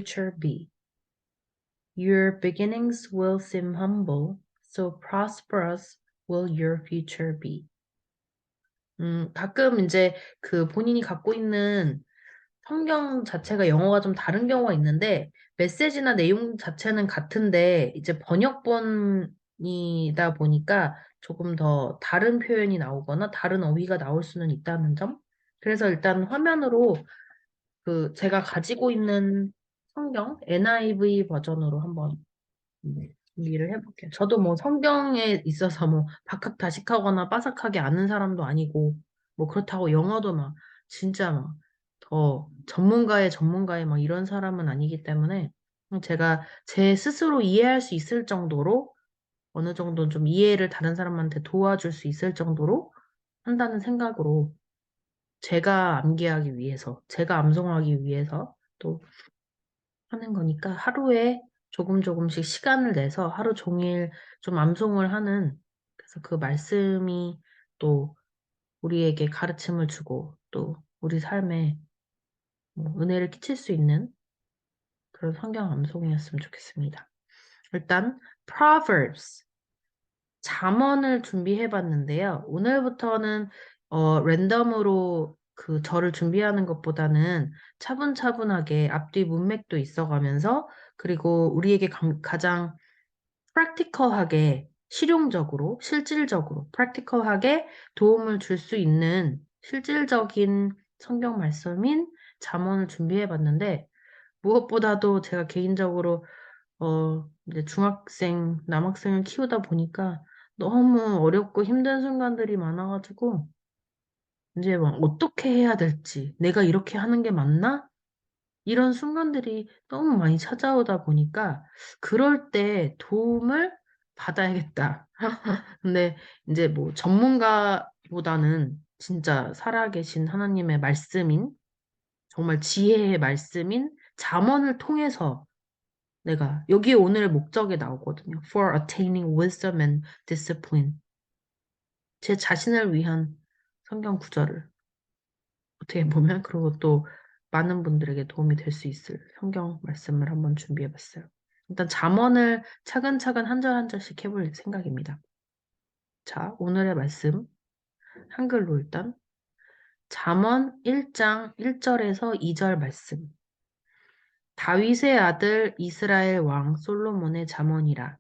future be? Your beginnings will seem humble, so prosperous will your future be. 가끔 이제 그 본인이 갖고 있는 성경 자체가 영어가 좀 다른 경우가 있는데, 메시지나 내용 자체는 같은데, 이제 번역본이다 보니까 조금 더 다른 표현이 나오거나 다른 어휘가 나올 수는 있다는 점. 그래서 일단 화면으로 그 제가 가지고 있는 성경 NIV 버전으로 한번 준비를 해볼게요. 저도 뭐 성경에 있어서 뭐 박학다식하거나 빠삭하게 아는 사람도 아니고 뭐 그렇다고 영어도 막 진짜 막 더 전문가의 막 이런 사람은 아니기 때문에 제가 제 스스로 이해할 수 있을 정도로 어느 정도 좀 이해를 다른 사람한테 도와줄 수 있을 정도로 한다는 생각으로 제가 암기하기 위해서, 제가 암송하기 위해서 또 하는 거니까 하루에 조금씩 시간을 내서 하루 종일 좀 암송을 하는, 그래서 그 말씀이 또 우리에게 가르침을 주고 또 우리 삶에 뭐 은혜를 끼칠 수 있는 그런 성경 암송이었으면 좋겠습니다. 일단 Proverbs 잠언을 준비해 봤는데요. 오늘부터는 랜덤으로 그 저를 준비하는 것보다는 차분차분하게 앞뒤 문맥도 있어가면서 그리고 우리에게 가장 practical하게 실용적으로 실질적으로 practical하게 도움을 줄 수 있는 실질적인 성경 말씀인 잠언을 준비해 봤는데 무엇보다도 제가 개인적으로 이제 중학생, 남학생을 키우다 보니까 너무 어렵고 힘든 순간들이 많아가지고, 이제 막 어떻게 해야 될지, 내가 이렇게 하는 게 맞나? 이런 순간들이 너무 많이 찾아오다 보니까, 그럴 때 도움을 받아야겠다. 근데 이제 뭐 전문가보다는 진짜 살아계신 하나님의 말씀인, 정말 지혜의 말씀인 잠언을 통해서 내가 여기 오늘 목적에 나오거든요. For attaining wisdom and discipline. 제 자신을 위한 성경 구절을 어떻게 보면 그리고 또 많은 분들에게 도움이 될 수 있을 성경 말씀을 한번 준비해 봤어요. 일단 잠언을 차근차근 한 절 한 절씩 해볼 생각입니다. 자, 오늘의 말씀 한글로 일단 잠언 1장 1절에서 2절 말씀. 다윗의 아들 이스라엘 왕 솔로몬의 잠언이라.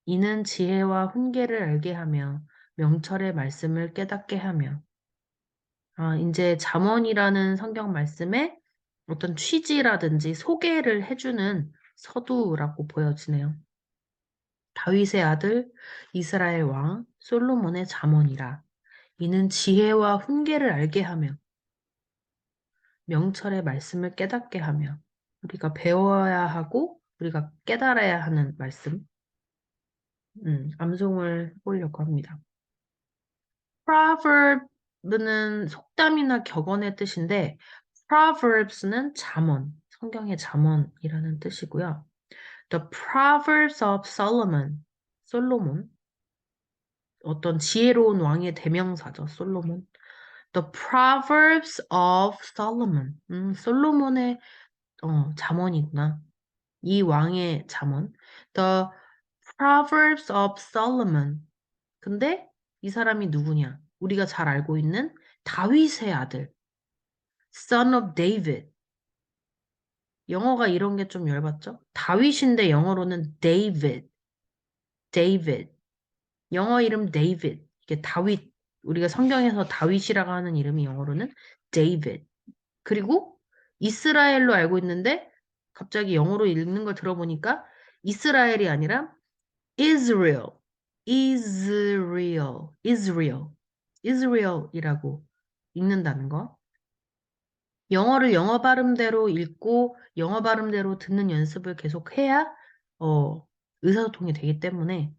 이는 지혜와 훈계를 알게 하며 명철의 말씀을 깨닫게 하며. 이제 잠언이라는 성경 말씀에 어떤 취지라든지 소개를 해주는 서두라고 보여지네요. 다윗의 아들 이스라엘 왕 솔로몬의 잠언이라. 이는 지혜와 훈계를 알게 하며 명철의 말씀을 깨닫게 하며. 우리가 배워야 하고 우리가 깨달아야 하는 말씀. 암송을 해보려고 합니다. Proverb는 속담이나 격언의 뜻인데, Proverbs는 잠언, 성경의 잠언이라는 뜻이고요. The Proverbs of Solomon, 솔로몬, 어떤 지혜로운 왕의 대명사죠, 솔로몬. The Proverbs of Solomon, 솔로몬의 잠언이구나. 이 왕의 잠언. The Proverbs of Solomon. 근데 이 사람이 누구냐? 우리가 잘 알고 있는 다윗의 아들, Son of David. 영어가 이런 게 좀 열받죠? 다윗인데 영어로는 David, David. 영어 이름 David. 이게 다윗. 우리가 성경에서 다윗이라고 하는 이름이 영어로는 David. 그리고 이스라엘로 알고 있는데 갑자기 영어로 읽는 걸 들어보니까 이스라엘이 아니라 Israel, Israel, Israel, Israel이라고 읽는다는 거. 영어를 영어 발음대로 읽고 영어 발음대로 듣는 연습을 계속 해야 의사소통이 되기 때문에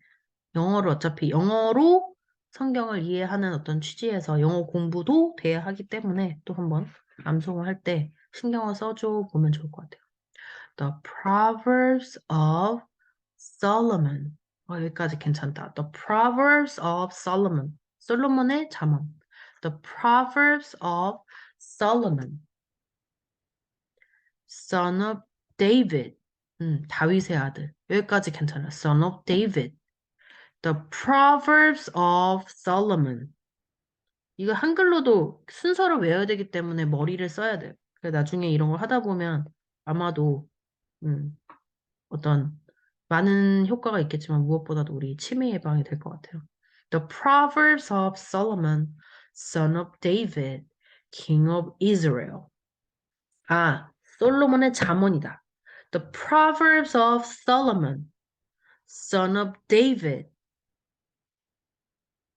영어를 어차피 영어로 성경을 이해하는 어떤 취지에서 영어 공부도 돼야 하기 때문에 또 한번 암송을 할 때 신경을 써줘 보면 좋을 것 같아요. The Proverbs of Solomon. 여기까지 괜찮다. The Proverbs of Solomon. 솔로몬의 잠언. The Proverbs of Solomon. Son of David. 다윗의 아들. 여기까지 괜찮아요. Son of David. The Proverbs of Solomon. 이거 한글로도 순서를 외워야 되기 때문에 머리를 써야 돼요. 그래서 나중에 이런 걸 하다 보면 아마도 음, 어떤 많은 효과가 있겠지만 무엇보다도 우리 치매 예방이 될 것 같아요. The Proverbs of Solomon, son of David, king of Israel. 아, 솔로몬의 잠언이다. The Proverbs of Solomon, son of David,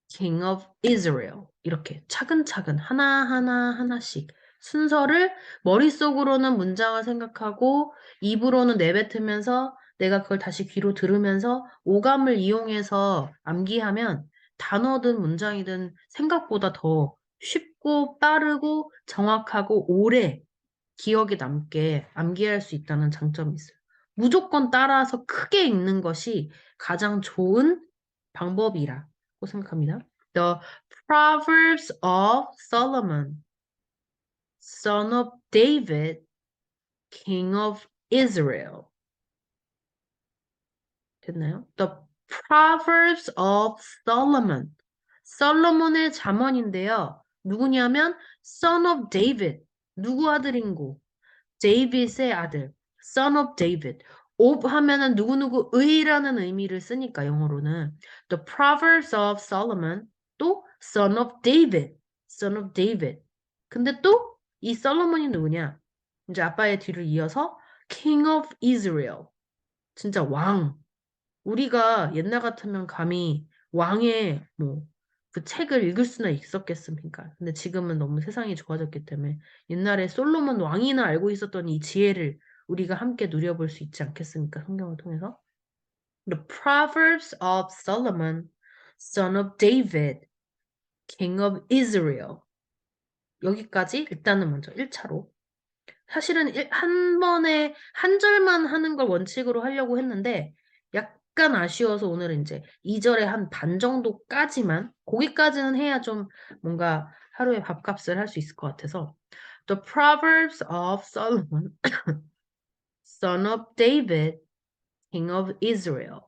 king of Israel. 이렇게 차근차근 하나씩 순서를 머릿속으로는 문장을 생각하고 입으로는 내뱉으면서 내가 그걸 다시 귀로 들으면서 오감을 이용해서 암기하면 단어든 문장이든 생각보다 더 쉽고 빠르고 정확하고 오래 기억에 남게 암기할 수 있다는 장점이 있어요. 무조건 따라서 크게 읽는 것이 가장 좋은 방법이라고 생각합니다. The Proverbs of Solomon, son of David, king of Israel. 됐나요? The Proverbs of Solomon. 솔로몬의 잠언인데요. 누구냐면 son of David. 누구 아들인고? 데이빗의 아들, son of David. of 하면은 누구누구의라는 의미를 쓰니까 영어로는 The Proverbs of Solomon 또 son of David, son of David. 근데 또 이 솔로몬이 누구냐? 이제 아빠의 뒤를 이어서 King of Israel. 진짜 왕. 우리가 옛날 같으면 감히 왕의 뭐 그 책을 읽을 수나 있었겠습니까? 근데 지금은 너무 세상이 좋아졌기 때문에 옛날에 솔로몬 왕이나 알고 있었던 이 지혜를 우리가 함께 누려볼 수 있지 않겠습니까? 성경을 통해서. The Proverbs of Solomon, son of David, king of Israel. 여기까지 일단은 먼저 1차로. 사실은 한 번에 한 절만 하는 걸 원칙으로 하려고 했는데 약간 아쉬워서 오늘은 이제 2절에 한 반 정도까지만 거기까지는 해야 좀 뭔가 하루에 밥값을 할 수 있을 것 같아서 The Proverbs of Solomon, son of David, king of Israel.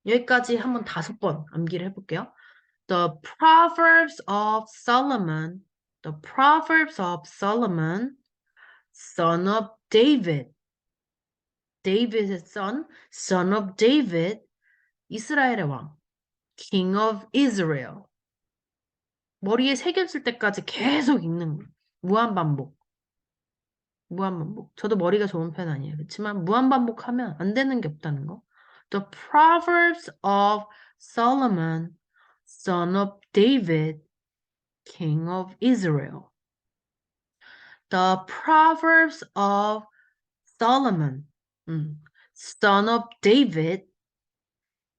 여기까지 한번 5번 암기를 해볼게요. The Proverbs of Solomon, the Proverbs of Solomon, son of David. David의 son, son of David, 이스라엘의 왕, king of Israel. 머리에 새겼을 때까지 계속 읽는 거예요. 무한반복. 무한반복. 저도 머리가 좋은 편 아니에요. 그렇지만 무한반복하면 안 되는 게 없다는 거. The Proverbs of Solomon, son of David, king of Israel. The Proverbs of Solomon, son of David,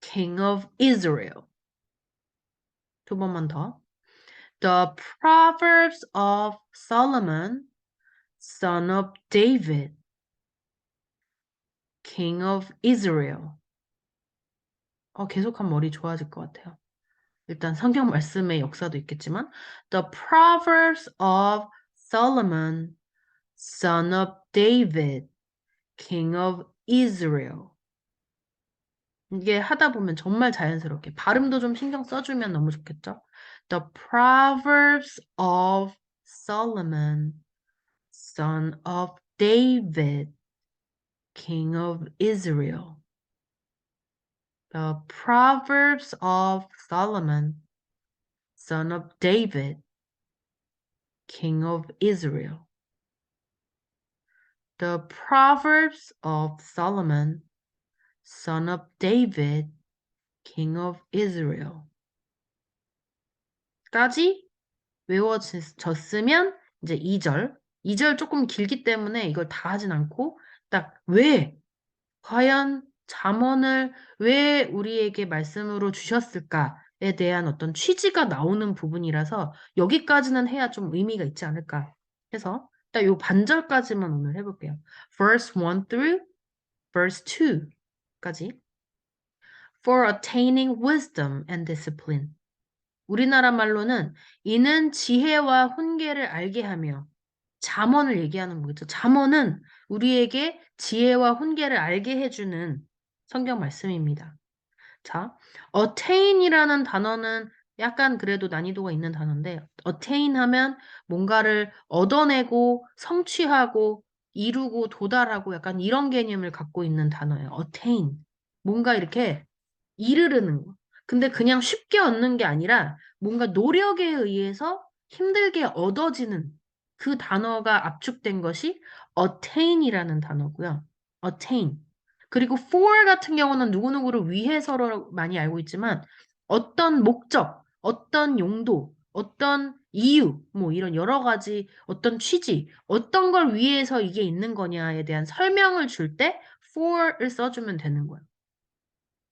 king of Israel. 2번만 더. The Proverbs of Solomon, son of David, king of Israel. 계속하면 머리 좋아질 것 같아요. 일단 성경 말씀의 역사도 있겠지만 The Proverbs of Solomon, son of David, king of Israel. 이게 하다 보면 정말 자연스럽게 발음도 좀 신경 써주면 너무 좋겠죠? The Proverbs of Solomon, son of David, king of Israel. The Proverbs of Solomon, son of David, king of Israel. The Proverbs of Solomon, son of David, king of Israel. 까지 외워졌으면 이제 2절. 2절 조금 길기 때문에 이걸 다 하진 않고 딱 왜, 과연 잠언을 왜 우리에게 말씀으로 주셨을까에 대한 어떤 취지가 나오는 부분이라서 여기까지는 해야 좀 의미가 있지 않을까 해서 딱 요 반절까지만 오늘 해볼게요. Verse 1 through verse 2까지. For attaining wisdom and discipline. 우리나라 말로는 이는 지혜와 훈계를 알게 하며 잠언을 얘기하는 거겠죠. 잠언은 우리에게 지혜와 훈계를 알게 해주는 성경 말씀입니다. 자, attain이라는 단어는 약간 그래도 난이도가 있는 단어인데, attain 하면 뭔가를 얻어내고, 성취하고, 이루고, 도달하고 약간 이런 개념을 갖고 있는 단어예요. attain. 뭔가 이렇게 이르르는 거. 근데 그냥 쉽게 얻는 게 아니라 뭔가 노력에 의해서 힘들게 얻어지는 그 단어가 압축된 것이 attain이라는 단어고요. attain. 그리고 for 같은 경우는 누구누구를 위해서로 많이 알고 있지만 어떤 목적, 어떤 용도, 어떤 이유, 뭐 이런 여러 가지 어떤 취지, 어떤 걸 위해서 이게 있는 거냐에 대한 설명을 줄 때 for를 써주면 되는 거예요.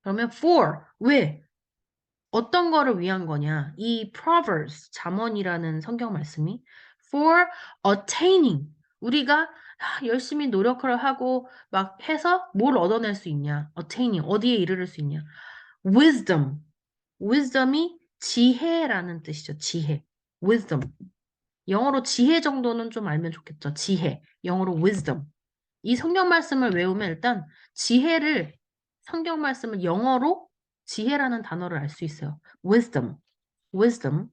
그러면 for, 왜? 어떤 거를 위한 거냐? 이 Proverbs, 잠언이라는 성경 말씀이 for attaining. 우리가 열심히 노력을 하고 막 해서 뭘 얻어낼 수 있냐? attaining. 어디에 이르를 수 있냐? wisdom. wisdom이 지혜라는 뜻이죠. 지혜. wisdom. 영어로 지혜 정도는 좀 알면 좋겠죠. 지혜. 영어로 wisdom. 이 성경 말씀을 외우면 일단 지혜를 성경 말씀을 영어로 지혜라는 단어를 알 수 있어요. wisdom, wisdom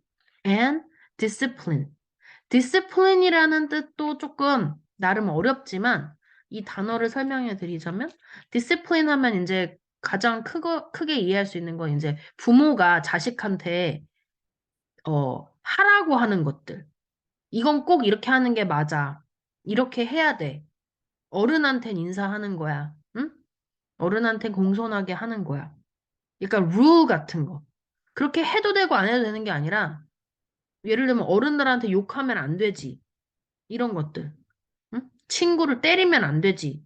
and discipline. discipline이라는 뜻도 조금 나름 어렵지만 이 단어를 설명해 드리자면 discipline 하면 이제 가장 크게 이해할 수 있는 건 이제 부모가 자식한테 하라고 하는 것들. 이건 꼭 이렇게 하는 게 맞아. 이렇게 해야 돼. 어른한텐 인사하는 거야. 응? 어른한테 공손하게 하는 거야. 그러니까 룰 같은 거. 그렇게 해도 되고 안 해도 되는 게 아니라 예를 들면 어른들한테 욕하면 안 되지. 이런 것들. 응? 친구를 때리면 안 되지.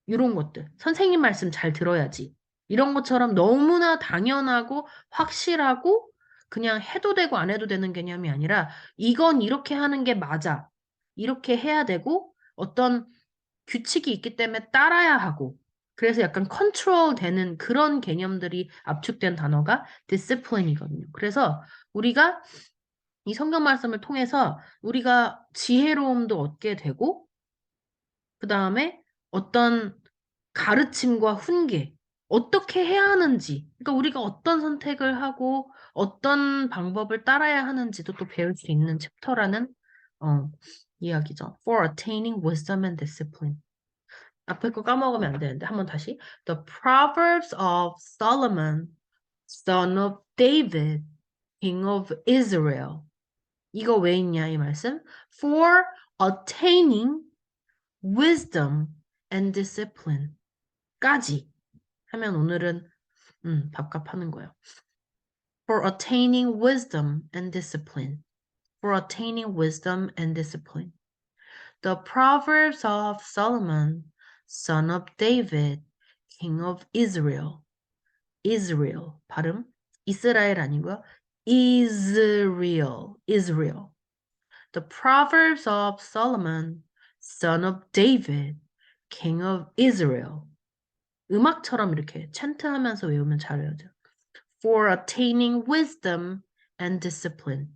이런 것들. 선생님 말씀 잘 들어야지. 이런 것처럼 너무나 당연하고 확실하고 그냥 해도 되고 안 해도 되는 개념이 아니라 이건 이렇게 하는 게 맞아. 이렇게 해야 되고 어떤 규칙이 있기 때문에 따라야 하고 그래서 약간 컨트롤 되는 그런 개념들이 압축된 단어가 discipline이거든요. 그래서 우리가 이 성경 말씀을 통해서 우리가 지혜로움도 얻게 되고 그 다음에 어떤 가르침과 훈계, 어떻게 해야 하는지, 그러니까 우리가 어떤 선택을 하고 어떤 방법을 따라야 하는지도 또 배울 수 있는 챕터라는 어, 이야기죠. For attaining wisdom and discipline. 앞에 거 까먹으면 안 되는데 한번 다시. The Proverbs of Solomon, son of David, king of Israel. 이거 왜 있냐 이 말씀? For attaining wisdom and discipline. 까지 하면 오늘은 밥값하는 거예요. For attaining wisdom and discipline. For attaining wisdom and discipline. The Proverbs of Solomon, son of David, king of Israel. Israel. 발음. 이스라엘 아니고요. Israel. Israel. The Proverbs of Solomon, son of David, king of Israel. 음악처럼 이렇게 찬트하면서 외우면 잘 외워져요. For attaining wisdom and discipline.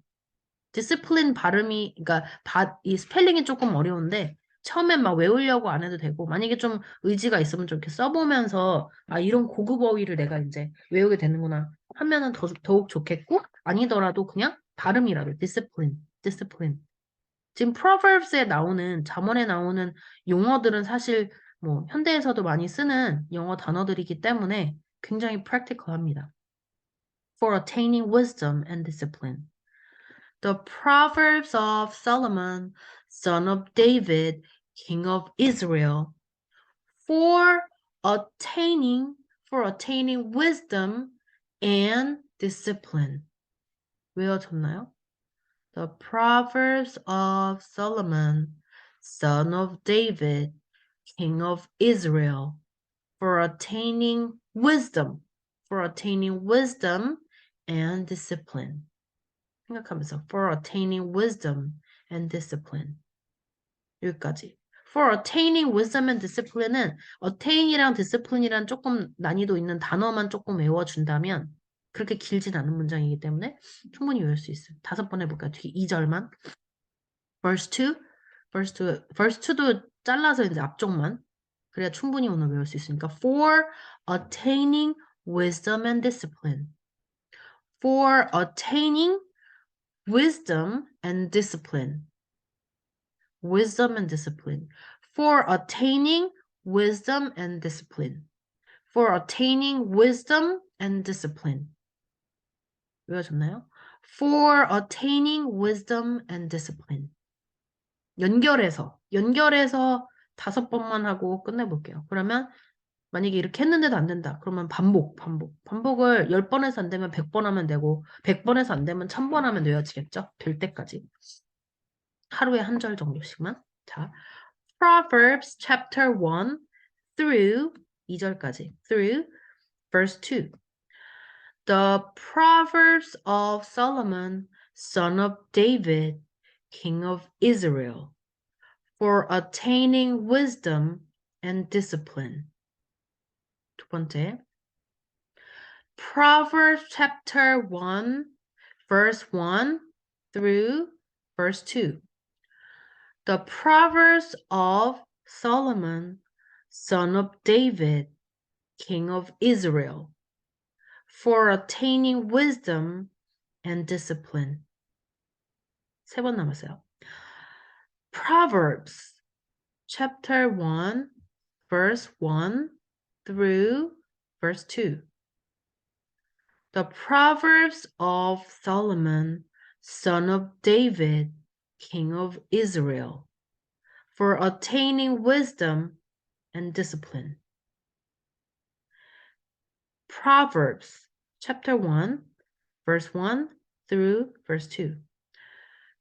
discipline 발음이, 그러니까 이 스펠링이 조금 어려운데 처음엔 막 외우려고 안 해도 되고 만약에 좀 의지가 있으면 좀 이렇게 써보면서 아 이런 고급 어휘를 내가 이제 외우게 되는구나 하면은 더욱 좋겠고 아니더라도 그냥 발음이라도 discipline, discipline. 지금 Proverbs에 나오는 잠언에 나오는 용어들은 사실 뭐 현대에서도 많이 쓰는 영어 단어들이기 때문에 굉장히 practical합니다. For attaining wisdom and discipline. The Proverbs of Solomon, son of David, king of Israel, for for attaining wisdom and discipline. 외워졌나요? The Proverbs of Solomon, son of David, king of Israel, for attaining wisdom and discipline. 생각하면서 for attaining wisdom and discipline. 여기까지. For attaining wisdom and discipline은 attain이랑 discipline이랑 조금 난이도 있는 단어만 조금 외워준다면 그렇게 길진 않은 문장이기 때문에 충분히 외울 수 있어요. 5번 해볼까요? 뒤 2절만. Verse 2. verse 2도 잘라서 이제 앞쪽만. 그래야 충분히 오늘 외울 수 있으니까. For attaining wisdom and discipline. For attaining wisdom and discipline. Wisdom and discipline. For attaining wisdom and discipline. For attaining wisdom and discipline. 외워졌나요? For attaining wisdom and discipline. 연결해서 5번만 하고 끝내볼게요. 그러면 만약에 이렇게 했는데도 안 된다. 그러면 반복을 10번에서 안 되면 100번 하면 되고 100번에서 안 되면 1000번 하면 되어지겠죠? 될 때까지. 하루에 한 절 정도씩만. 자, Proverbs chapter 1 through 2절까지. through verse 2. The Proverbs of Solomon, son of David, king of Israel, for attaining wisdom and discipline. 두 번째. Proverbs chapter 1, verse 1 through verse 2. The Proverbs of Solomon, son of David, king of Israel, for attaining wisdom and discipline. 세 번 남았어요. Proverbs chapter 1, verse 1 through verse 2. The Proverbs of Solomon, son of David, king of Israel, for attaining wisdom and discipline. Proverbs chapter 1, verse 1 through verse 2.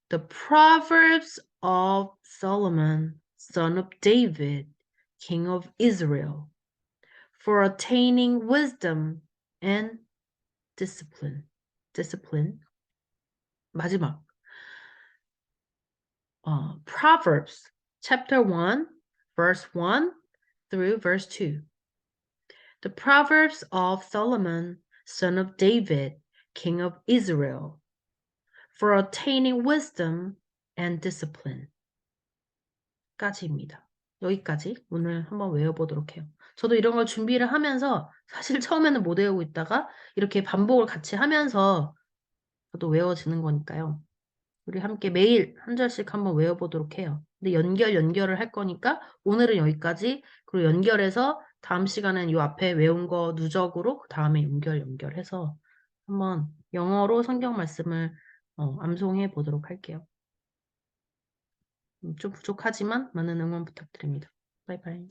The Proverbs of Solomon, son of David, king of Israel, for attaining wisdom and discipline. 마지막. Proverbs chapter 1, verse 1 through verse 2. The Proverbs of Solomon, son of David, king of Israel, for attaining wisdom and discipline. 까지입니다. 여기까지 오늘 한번 외워보도록 해요. 저도 이런 걸 준비를 하면서 사실 처음에는 못 외우고 있다가 이렇게 반복을 같이 하면서 저도 외워지는 거니까요. 우리 함께 매일 한 절씩 한번 외워보도록 해요. 근데 연결을 할 거니까 오늘은 여기까지. 그리고 연결해서 다음 시간엔 요 앞에 외운 거 누적으로 그 다음에 연결해서 한번 영어로 성경 말씀을 암송해 보도록 할게요. 좀 부족하지만 많은 응원 부탁드립니다. 바이바이.